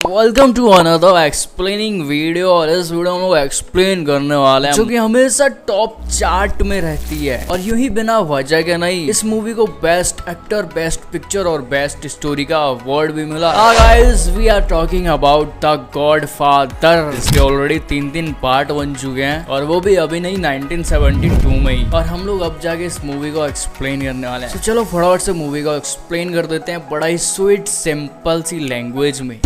Welcome to another explaining video. और इस video में हम लोग एक्सप्लेन करने वाले हैं जो कि हमेशा टॉप चार्ट में रहती है और यूं ही बिना वजह के नहीं। इस मूवी को बेस्ट एक्टर, बेस्ट पिक्चर और बेस्ट स्टोरी का अवार्ड भी मिला। Guys, we are talking about the Godfather, जिसके ऑलरेडी 3 पार्ट बन चुके हैं और वो भी अभी नहीं, 1972 में ही। और हम लोग अब जाके इस मूवी को एक्सप्लेन करने वाले हैं। तो चलो फटाफट से मूवी को एक्सप्लेन कर देते हैं बड़ा ही स्वीट सिंपल सी लैंग्वेज में।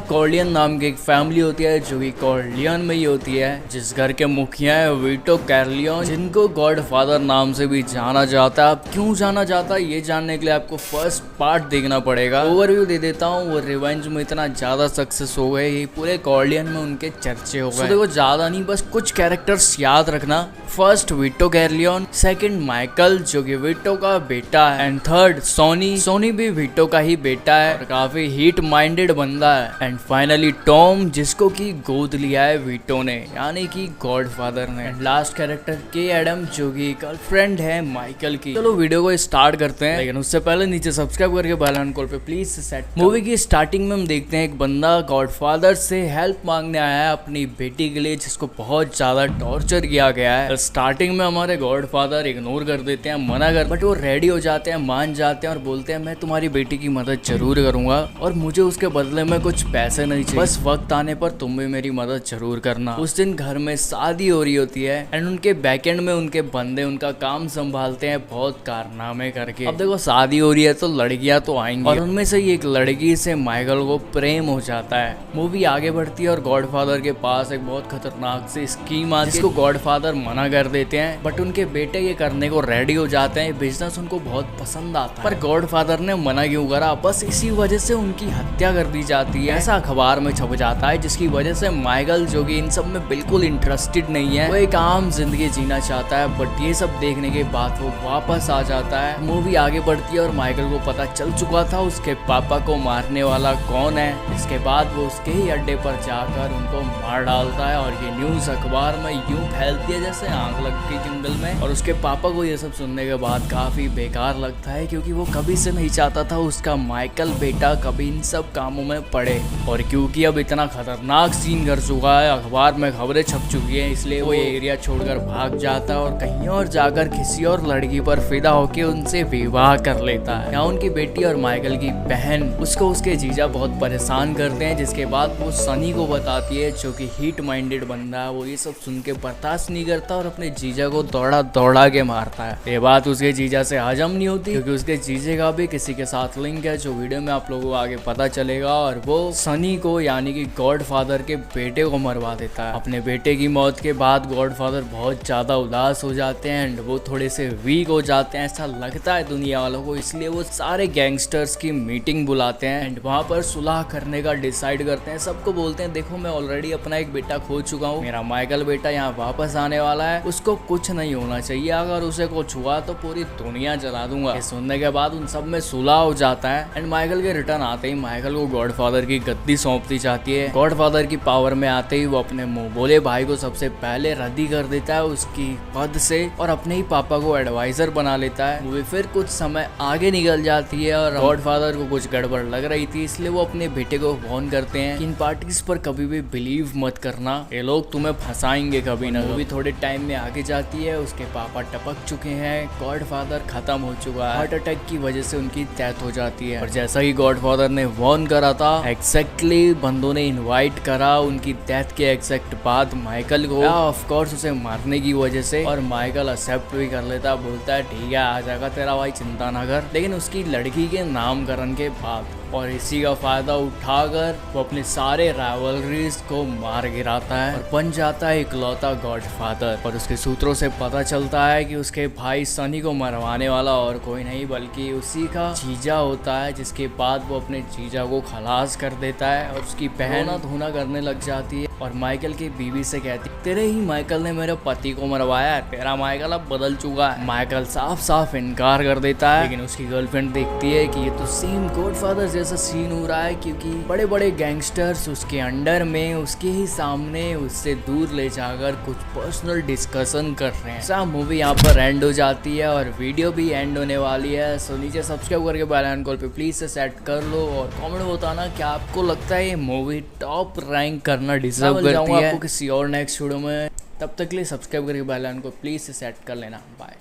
कॉर्लियन नाम की एक फैमिली होती है जो कि कॉर्लियन में ही होती है, जिस घर के मुखिया है वीटो कॉर्लियन, जिनको गॉडफादर नाम से भी जाना जाता है। अब क्यों जाना जाता है ये जानने के लिए आपको फर्स्ट पार्ट देखना पड़ेगा। ओवरव्यू दे देता हूँ। वो रिवेंज में इतना ज्यादा सक्सेस हो गए, ये पूरे कॉर्लियन में उनके चर्चे हो गए। देखो ज्यादा नहीं, बस कुछ कैरेक्टर्स याद रखना। फर्स्ट वीटो कॉर्लियन, सेकंड माइकल जो कि वीटो का बेटा है, एंड थर्ड सोनी। सोनी भी वीटो का ही बेटा है और काफी हीट माइंडेड बंदा है। एंड फाइनली टॉम, जिसको की गोद लिया है वीटो ने, यानी कि गॉडफादर ने। एंड लास्ट कैरेक्टर के एडम जो कि गर्लफ्रेंड है माइकल की। चलो वीडियो को स्टार्ट करते हैं, लेकिन उससे पहले नीचे सब्सक्राइब करके बेल आइकन कॉल पे प्लीज सेट। मूवी की स्टार्टिंग में हम देखते हैं एक बंदा गॉडफादर से हेल्प मांगने आया है अपनी बेटी के लिए, जिसको बहुत ज्यादा टॉर्चर किया गया है। स्टार्टिंग में हमारे गॉडफादर इग्नोर कर देते हैं, मना कर, बट वो रेडी हो जाते हैं, मान जाते हैं और बोलते हैं मैं तुम्हारी बेटी की मदद जरूर करूंगा और मुझे उसके बदले में कुछ पैसे नहीं चाहिए, बस वक्त आने पर तुम भी मेरी मदद जरूर करना। उस दिन घर में शादी हो रही होती है एंड उनके बैकएंड में उनके बंदे उनका काम संभालते हैं बहुत कारनामे करके। अब देखो शादी हो रही है तो लड़कियां तो आएंगी और उनमें से एक लड़की से माइकल को प्रेम हो जाता है। मूवी आगे बढ़ती है और गॉडफादर के पास एक बहुत खतरनाक सी स्कीम आती है, जिसको गॉडफादर मना कर देते हैं, बट उनके बेटे ये करने को रेडी हो जाते हैं। बिजनेस उनको बहुत पसंद आता है, पर गॉडफादर ने मना क्यों करा? बस इसी वजह से उनकी हत्या कर दी जाती है। ऐसा अखबार में छप जाता है, जिसकी वजह से माइकल जो कि इन सब में बिल्कुल इंटरेस्टेड नहीं है, वो एक आम जिंदगी जीना चाहता है। बट ये सब देखने के बाद वो वापस आ जाता है। मूवी आगे बढ़ती है और माइकल को पता चल चुका था उसके पापा को मारने वाला कौन है। इसके बाद वो उसके ही अड्डे पर जाकर उनको मार डालता है और ये न्यूज अखबार में यूं फैलती है जैसे आग लग गई जंगल में। और उसके पापा को ये सब सुनने के बाद काफी बेकार लगता है, क्योंकि वो कभी से नहीं चाहता था उसका माइकल बेटा कभी इन सब कामों में पड़े। और क्योंकि अब इतना खतरनाक सीन कर चुका है, अखबार में खबरें छप चुकी हैं, इसलिए वो ये एरिया छोड़कर भाग जाता है और कहीं और जाकर किसी और लड़की पर फिदा होकर उनसे विवाह कर लेता है। यहाँ उनकी बेटी और माइकल की बहन उसको उसके जीजा बहुत परेशान करते हैं, जिसके बाद वो सनी को बताती है जो कि हीट माइंडेड बंदा है। वो ये सब सुन के बर्दाश्त नहीं करता और अपने जीजा को दौड़ा दौड़ा के मारता है। ये बात उसके जीजा से हजम नहीं होती, क्योंकि उसके जीजे का भी किसी के साथ लिंक है, जो वीडियो में आप लोगों को आगे पता चलेगा। और वो सनी को यानी कि गॉडफादर के बेटे को मरवा देता है। अपने बेटे की मौत के बाद गॉडफादर बहुत ज्यादा उदास हो जाते हैं एंड वो थोड़े से वीक हो जाते हैं, ऐसा लगता है दुनिया वालों को। इसलिए वो सारे गैंगस्टर्स की मीटिंग बुलाते हैं एंड वहां पर सुलह करने का डिसाइड करते हैं। सबको बोलते हैं देखो मैं ऑलरेडी अपना एक बेटा खो चुका हूँ, मेरा माइकल बेटा यहाँ वापस आने वाला है, उसको कुछ नहीं होना चाहिए, अगर उसे कुछ हुआ तो पूरी दुनिया जला दूंगा। ये सुनने के बाद उन सब में सुलह हो जाता है एंड माइकल के रिटर्न आते ही माइकल को गॉडफादर की गद्दी सौंपती जाती है। गॉडफादर की पावर में आते ही वो अपने मुंह बोले भाई को सबसे पहले रद्दी कर देता है उसकी पद से और अपने ही पापा को एडवाइजर बना लेता है। मूवी फिर कुछ समय आगे निकल जाती है और गॉडफादर को कुछ गड़बड़ लग रही थी, इसलिए वो अपने बेटे को वार्न करते हैं कि इन पार्टीज पर कभी भी बिलीव मत करना, ये लोग तुम्हें फंसाएंगे कभी ना। मूवी थोड़े टाइम में आगे जाती है, उसके पापा टपक चुके हैं, गॉडफादर खत्म हो चुका है, हार्ट अटैक की वजह से उनकी डेथ हो जाती है। और जैसा ही गॉडफादर ने वार्न करा था, एग्जैक्टली बंदों ने इनवाइट करा उनकी डेथ के एग्जैक्ट बाद माइकल को, ऑफ कोर्स उसे मारने की वजह से। और माइकल एक्सेप्ट भी कर लेता, बोलता है ठीक है आ जाएगा तेरा भाई, चिंता ना कर, लेकिन उसकी लड़की के नामकरण के बाद। और इसी का फायदा उठाकर वो अपने सारे राइवलरीज को मार गिराता है और बन जाता है इकलौता गॉडफादर। और उसके सूत्रों से पता चलता है कि उसके भाई सनी को मरवाने वाला और कोई नहीं बल्कि उसी का जीजा होता है, जिसके बाद वो अपने जीजा को खलास कर देता है और उसकी बहन धोना करने लग जाती है। और माइकल की बीवी से कहती तेरे ही माइकल ने मेरे पति को मरवाया है, तेरा माइकल अब बदल चुका है। माइकल साफ साफ इनकार कर देता है, लेकिन उसकी गर्लफ्रेंड देखती है कि ये तो सेम गॉडफादर जैसा सीन हो रहा है, क्योंकि बड़े बड़े गैंगस्टर्स उसके अंडर में उसके ही सामने उससे दूर ले जाकर कुछ पर्सनल डिस्कशन कर रहे हैं। सब मूवी यहाँ पर एंड हो जाती है और वीडियो भी एंड होने वाली है। सो नीचे सब्सक्राइब करके बेल आइकन कॉल पे प्लीज से सेट कर लो और कमेंट में बताना क्या आपको लगता है ये मूवी टॉप रैंक करना डिजर्व करती है। आपको किसी और नेक्स्ट वीडियो में, तब तक के लिए सब्सक्राइब करके बेल आइकन को प्लीज से सेट कर लेना। बाय।